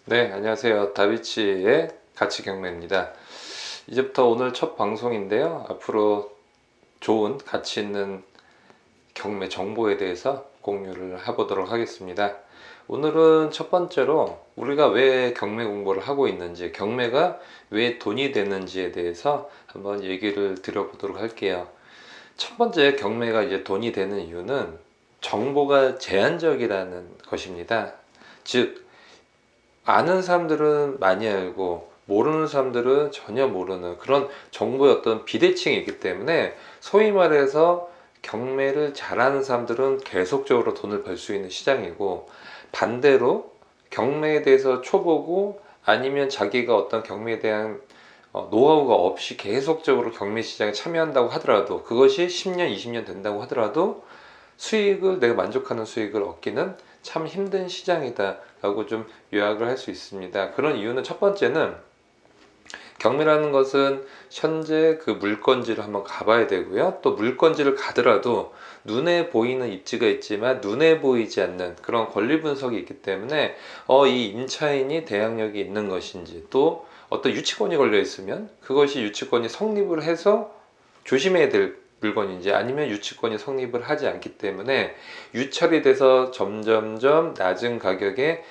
네, 안녕하세요. 다비치의 가치 경매입니다. 이제부터 오늘 첫 방송인데요. 앞으로 좋은 가치 있는 경매 정보에 대해서 공유를 해보도록 하겠습니다. 오늘은 첫 번째로 우리가 왜 경매 공부를 하고 있는지, 경매가 왜 돈이 되는지에 대해서 한번 얘기를 드려보도록 할게요. 첫 번째, 경매가 이제 돈이 되는 이유는 정보가 제한적이라는 것입니다. 즉, 아는 사람들은 많이 알고 모르는 사람들은 전혀 모르는 그런 정보의 어떤 비대칭이 있기 때문에, 소위 말해서 경매를 잘하는 사람들은 계속적으로 돈을 벌 수 있는 시장이고, 반대로 경매에 대해서 초보고 아니면 자기가 어떤 경매에 대한 노하우가 없이 계속적으로 경매 시장에 참여한다고 하더라도, 그것이 10년 20년 된다고 하더라도 수익을, 내가 만족하는 수익을 얻기는 참 힘든 시장이다 라고 좀 요약을 할 수 있습니다. 그런 이유는, 첫 번째는 경매라는 것은 현재 그 물건지를 한번 가봐야 되고요. 또 물건지를 가더라도 눈에 보이는 입지가 있지만 눈에 보이지 않는 그런 권리 분석이 있기 때문에, 이 임차인이 대항력이 있는 것인지, 또 어떤 유치권이 걸려 있으면 그것이 유치권이 성립을 해서 조심해야 될 물건인지, 아니면 유치권이 성립을 하지 않기 때문에 유찰이 돼서 점점점 낮은 가격에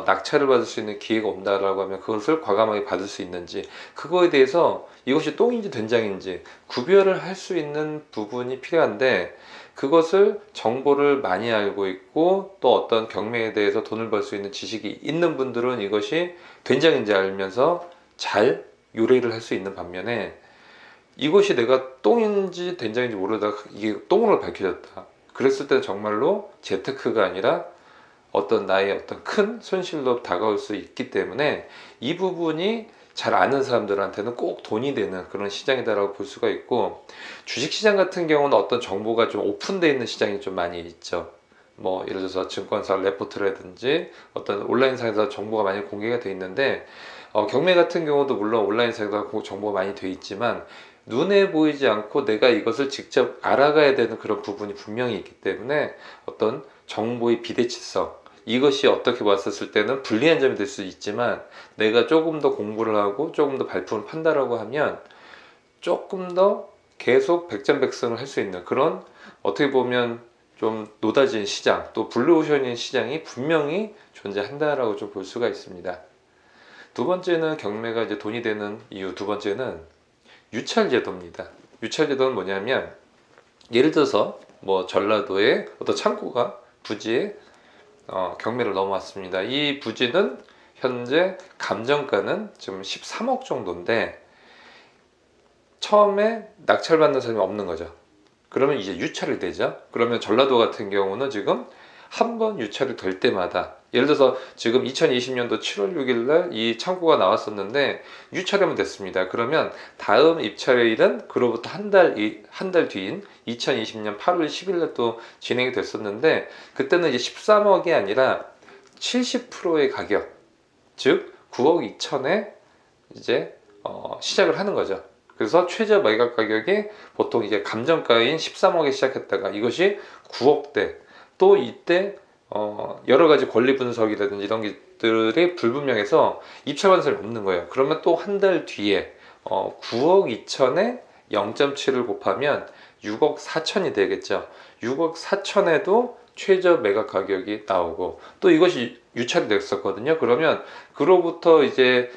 낙찰을 받을 수 있는 기회가 온다라고 하면 그것을 과감하게 받을 수 있는지, 그거에 대해서 이것이 똥인지 된장인지 구별을 할 수 있는 부분이 필요한데, 그것을 정보를 많이 알고 있고 또 어떤 경매에 대해서 돈을 벌 수 있는 지식이 있는 분들은 이것이 된장인지 알면서 잘 요리를 할 수 있는 반면에, 이것이 내가 똥인지 된장인지 모르다가 이게 똥으로 밝혀졌다, 그랬을 때는 정말로 재테크가 아니라 어떤 나의 어떤 큰 손실로 다가올 수 있기 때문에, 이 부분이 잘 아는 사람들한테는 꼭 돈이 되는 그런 시장이다라고 볼 수가 있고, 주식시장 같은 경우는 어떤 정보가 좀 오픈되어 있는 시장이 좀 많이 있죠. 뭐 예를 들어서 증권사 레포트라든지 어떤 온라인상에서 정보가 많이 공개가 되어 있는데, 경매 같은 경우도 물론 온라인상에서 정보가 많이 되어 있지만 눈에 보이지 않고 내가 이것을 직접 알아가야 되는 그런 부분이 분명히 있기 때문에, 어떤 정보의 비대치성, 이것이 어떻게 봤었을 때는 불리한 점이 될 수 있지만, 내가 조금 더 공부를 하고 조금 더 발품을 판다라고 하면 조금 더 계속 백전백승을 할 수 있는 그런, 어떻게 보면 좀 노다진 시장, 또 블루오션인 시장이 분명히 존재한다라고 좀 볼 수가 있습니다. 두 번째는, 경매가 이제 돈이 되는 이유 두 번째는 유찰제도입니다. 유찰제도는 뭐냐면, 예를 들어서 뭐 전라도에 어떤 창고가, 부지에 경매를 넘어왔습니다. 이 부지는 현재 감정가는 지금 13억 정도인데 처음에 낙찰받는 사람이 없는 거죠. 그러면 이제 유찰이 되죠. 그러면 전라도 같은 경우는 지금 한 번 유찰이 될 때마다, 예를 들어서 지금 2020년도 7월 6일 날 이 창고가 나왔었는데 유찰하면 됐습니다. 그러면 다음 입찰일은 그로부터 한 달 뒤인 2020년 8월 10일 날 또 진행이 됐었는데, 그때는 이제 13억이 아니라 70%의 가격, 즉 9억 2천에 이제 시작을 하는 거죠. 그래서 최저 매각 가격이 보통 이제 감정가인 13억에 시작했다가 이것이 9억대, 또 이때 여러 가지 권리 분석이라든지 이런 것들이 불분명해서 입찰받은 사람이 없는 거예요. 그러면 또 한 달 뒤에 9억 2천에 0.7을 곱하면 6억 4천이 되겠죠. 6억 4천에도 최저 매각 가격이 나오고, 또 이것이 유찰이 됐었거든요. 그러면 그로부터 이제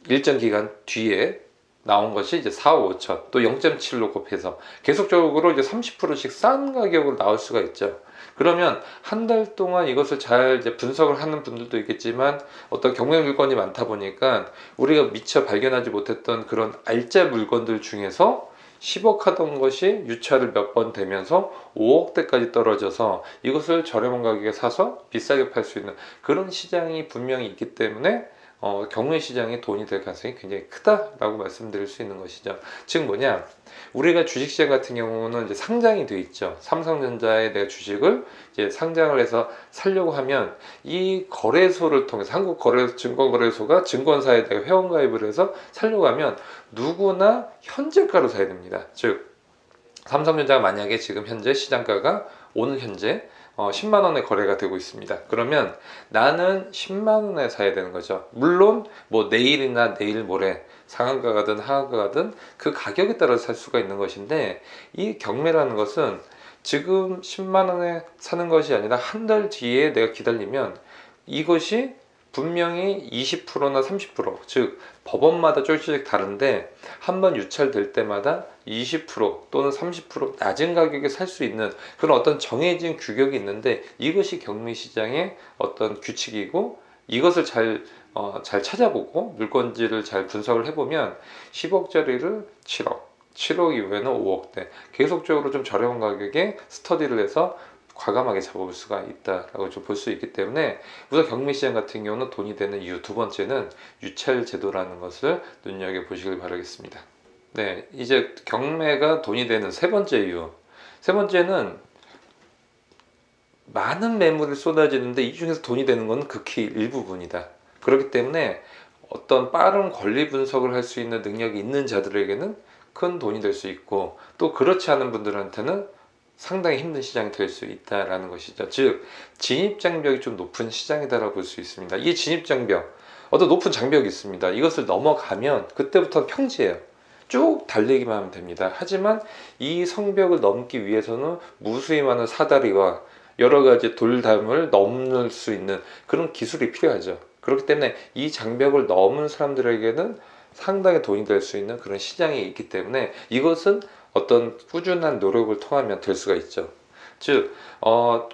일정 기간 뒤에 나온 것이 이제 4억 5천, 또 0.7로 곱해서 계속적으로 이제 30%씩 싼 가격으로 나올 수가 있죠. 그러면 한 달 동안 이것을 잘 이제 분석을 하는 분들도 있겠지만, 어떤 경매 물건이 많다 보니까 우리가 미처 발견하지 못했던 그런 알짜 물건들 중에서 10억 하던 것이 유찰을 몇 번 되면서 5억대까지 떨어져서 이것을 저렴한 가격에 사서 비싸게 팔 수 있는 그런 시장이 분명히 있기 때문에, 경매 시장에 돈이 될 가능성이 굉장히 크다라고 말씀드릴 수 있는 것이죠. 즉 뭐냐, 우리가 주식시장 같은 경우는 이제 상장이 돼 있죠. 삼성전자의 내 주식을 이제 상장을 해서 살려고 하면, 이 거래소를 통해서, 증권거래소가 증권사에 내가 회원가입을 해서 살려고 하면 누구나 현재가로 사야 됩니다. 즉 삼성전자가 만약에 지금 현재 시장가가 오늘 현재 10만 원에 거래가 되고 있습니다. 그러면 나는 10만 원에 사야 되는 거죠. 물론 뭐 내일이나 내일 모레 상한가 가든 하한가 가든 그 가격에 따라 살 수가 있는 것인데, 이 경매라는 것은 지금 10만 원에 사는 것이 아니라 한 달 뒤에 내가 기다리면 이것이 분명히 20%나 30%, 즉 법원마다 조금씩 다른데 한 번 유찰될 때마다 20% 또는 30% 낮은 가격에 살 수 있는 그런 어떤 정해진 규격이 있는데, 이것이 경매시장의 어떤 규칙이고, 이것을 잘 찾아보고 물건지를 잘 분석을 해보면 10억짜리를 7억, 7억 이후에는 5억대 계속적으로 좀 저렴한 가격에 스터디를 해서 과감하게 잡아볼 수가 있다라고 좀 볼 수 있기 때문에, 우선 경매시장 같은 경우는 돈이 되는 이유, 두 번째는 유찰 제도라는 것을 눈여겨보시길 바라겠습니다. 네, 이제 경매가 돈이 되는 세 번째 이유. 세 번째는 많은 매물이 쏟아지는데 이 중에서 돈이 되는 건 극히 일부분이다. 그렇기 때문에 어떤 빠른 권리 분석을 할 수 있는 능력이 있는 자들에게는 큰 돈이 될 수 있고, 또 그렇지 않은 분들한테는 상당히 힘든 시장이 될 수 있다라는 것이죠. 즉 진입장벽이 좀 높은 시장이다라고 볼 수 있습니다. 이 진입장벽, 어떤 높은 장벽이 있습니다. 이것을 넘어가면 그때부터 평지예요. 쭉 달리기만 하면 됩니다. 하지만 이 성벽을 넘기 위해서는 무수히 많은 사다리와 여러 가지 돌담을 넘을 수 있는 그런 기술이 필요하죠. 그렇기 때문에 이 장벽을 넘은 사람들에게는 상당히 돈이 될 수 있는 그런 시장이 있기 때문에, 이것은 어떤 꾸준한 노력을 통하면 될 수가 있죠. 즉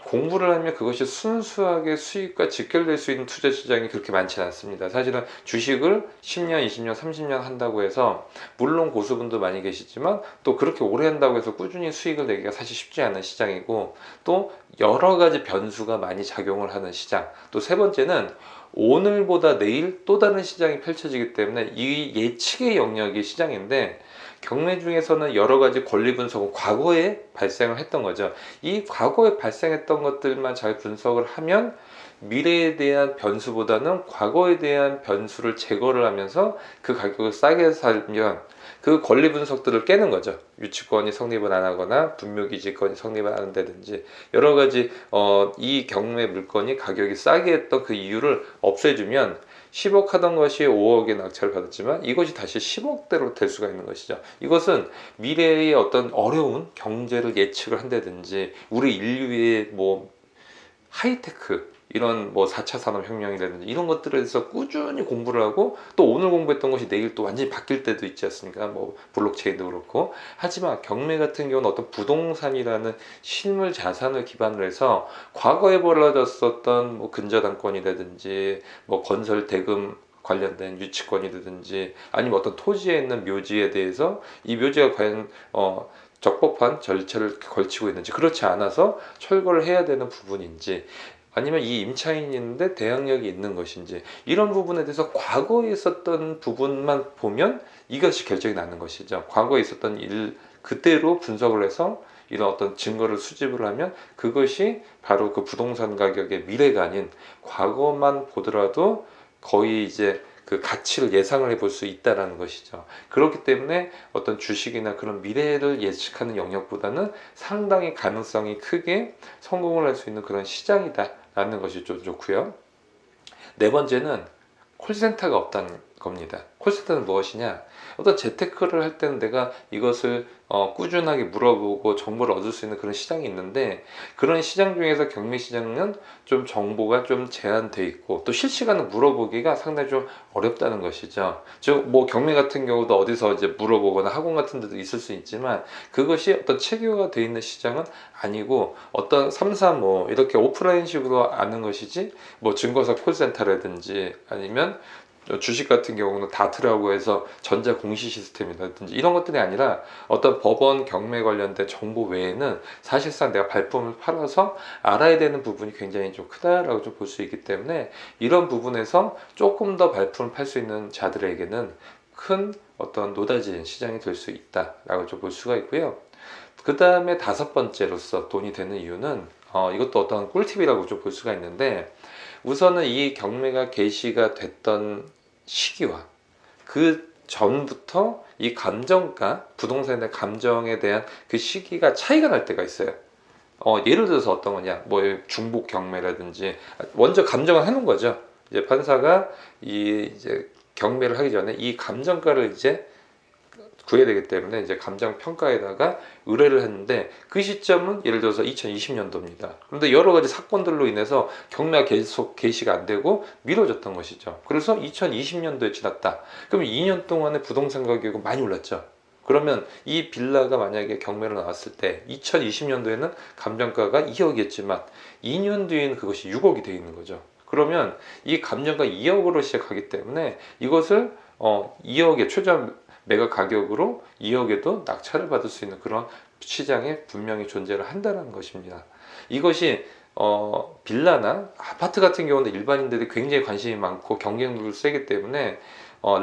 공부를 하면 그것이 순수하게 수익과 직결될 수 있는 투자 시장이 그렇게 많지 않습니다. 사실은 주식을 10년, 20년, 30년 한다고 해서, 물론 고수분도 많이 계시지만 또 그렇게 오래 한다고 해서 꾸준히 수익을 내기가 사실 쉽지 않은 시장이고, 또 여러 가지 변수가 많이 작용을 하는 시장, 또 세 번째는 오늘보다 내일 또 다른 시장이 펼쳐지기 때문에 이 예측의 영역이 시장인데, 경매 중에서는 여러 가지 권리 분석은 과거에 발생을 했던 거죠. 이 과거에 발생했던 것들만 잘 분석을 하면 미래에 대한 변수보다는 과거에 대한 변수를 제거를 하면서 그 가격을 싸게 살면 그 권리 분석들을 깨는 거죠. 유치권이 성립을 안 하거나 분묘기지권이 성립을 안 한다든지 여러 가지 이 경매 물건이 가격이 싸게 했던 그 이유를 없애주면 10억 하던 것이 5억에 낙찰을 받았지만 이것이 다시 10억대로 될 수가 있는 것이죠. 이것은 미래의 어떤 어려운 경제를 예측을 한다든지, 우리 인류의 뭐 하이테크 이런 뭐 4차 산업혁명이라든지 이런 것들에 대해서 꾸준히 공부를 하고, 또 오늘 공부했던 것이 내일 또 완전히 바뀔 때도 있지 않습니까? 뭐 블록체인도 그렇고. 하지만 경매 같은 경우는 어떤 부동산이라는 실물 자산을 기반으로 해서 과거에 벌어졌었던 뭐 근저당권이라든지 뭐 건설 대금 관련된 유치권이라든지, 아니면 어떤 토지에 있는 묘지에 대해서 이 묘지가 과연 적법한 절차를 걸치고 있는지, 그렇지 않아서 철거를 해야 되는 부분인지, 아니면 이 임차인이 있는데 대항력이 있는 것인지, 이런 부분에 대해서 과거에 있었던 부분만 보면 이것이 결정이 나는 것이죠. 과거에 있었던 일 그대로 분석을 해서 이런 어떤 증거를 수집을 하면 그것이 바로 그 부동산 가격의 미래가 아닌 과거만 보더라도 거의 이제 그 가치를 예상을 해볼 수 있다라는 것이죠. 그렇기 때문에 어떤 주식이나 그런 미래를 예측하는 영역보다는 상당히 가능성이 크게 성공을 할 수 있는 그런 시장이다라는 것이 좀 좋고요. 네 번째는 콜센터가 없다는 겁니다. 콜센터는 무엇이냐? 어떤 재테크를 할 때는 내가 이것을 꾸준하게 물어보고 정보를 얻을 수 있는 그런 시장이 있는데, 그런 시장 중에서 경매 시장은 좀 정보가 좀 제한돼 있고, 또 실시간으로 물어보기가 상당히 좀 어렵다는 것이죠. 즉 뭐 경매 같은 경우도 어디서 이제 물어보거나 학원 같은 데도 있을 수 있지만, 그것이 어떤 체계화가 돼 있는 시장은 아니고 어떤 3, 4 뭐 이렇게 오프라인식으로 아는 것이지, 뭐 증거사 콜센터라든지 아니면 주식 같은 경우는 다트라고 해서 전자 공시 시스템이라든지 이런 것들이 아니라 어떤 법원 경매 관련된 정보 외에는 사실상 내가 발품을 팔아서 알아야 되는 부분이 굉장히 좀 크다라고 좀 볼 수 있기 때문에, 이런 부분에서 조금 더 발품을 팔 수 있는 자들에게는 큰 어떤 노다진 시장이 될 수 있다라고 좀 볼 수가 있고요. 그 다음에 다섯 번째로서 돈이 되는 이유는 이것도 어떤 꿀팁이라고 좀 볼 수가 있는데, 우선은 이 경매가 개시가 됐던 시기와 그 전부터 이 감정가, 부동산의 감정에 대한 그 시기가 차이가 날 때가 있어요. 예를 들어서 어떤 거냐, 뭐 중복 경매라든지 먼저 감정을 해놓은 거죠. 이제 판사가 이제 경매를 하기 전에 이 감정가를 이제 구해야 되기 때문에 이제 감정 평가에다가 의뢰를 했는데 그 시점은 예를 들어서 2020년도입니다. 그런데 여러 가지 사건들로 인해서 경매가 계속 개시가 안 되고 미뤄졌던 것이죠. 그래서 2020년도에 지났다. 그럼 2년 동안에 부동산 가격이 많이 올랐죠. 그러면 이 빌라가 만약에 경매로 나왔을 때 2020년도에는 감정가가 2억이었지만 2년 뒤에는 그것이 6억이 되어 있는 거죠. 그러면 이 감정가 2억으로 시작하기 때문에 이것을 2억의 최저 매각 가격으로 2억에도 낙찰을 받을 수 있는 그런 시장에 분명히 존재를 한다는 것입니다. 이것이 빌라나 아파트 같은 경우는 일반인들이 굉장히 관심이 많고 경쟁률도 세기 때문에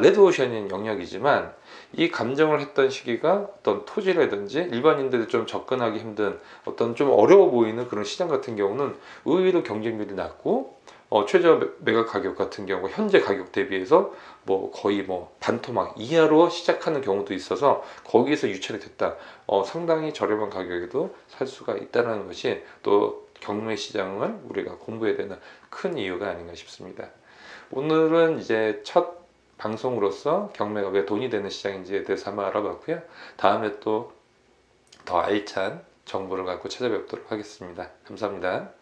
레드오션인 영역이지만 이 감정을 했던 시기가 어떤 토지라든지 일반인들이 좀 접근하기 힘든 어떤 좀 어려워 보이는 그런 시장 같은 경우는 의외로 경쟁률이 낮고 최저 매각 가격 같은 경우 현재 가격 대비해서 뭐 거의 뭐 반토막 이하로 시작하는 경우도 있어서 거기에서 유찰이 됐다. 상당히 저렴한 가격에도 살 수가 있다는 것이 또 경매 시장을 우리가 공부해야 되는 큰 이유가 아닌가 싶습니다. 오늘은 이제 첫 방송으로서 경매가 왜 돈이 되는 시장인지에 대해서 한번 알아봤고요. 다음에 또 더 알찬 정보를 갖고 찾아뵙도록 하겠습니다. 감사합니다.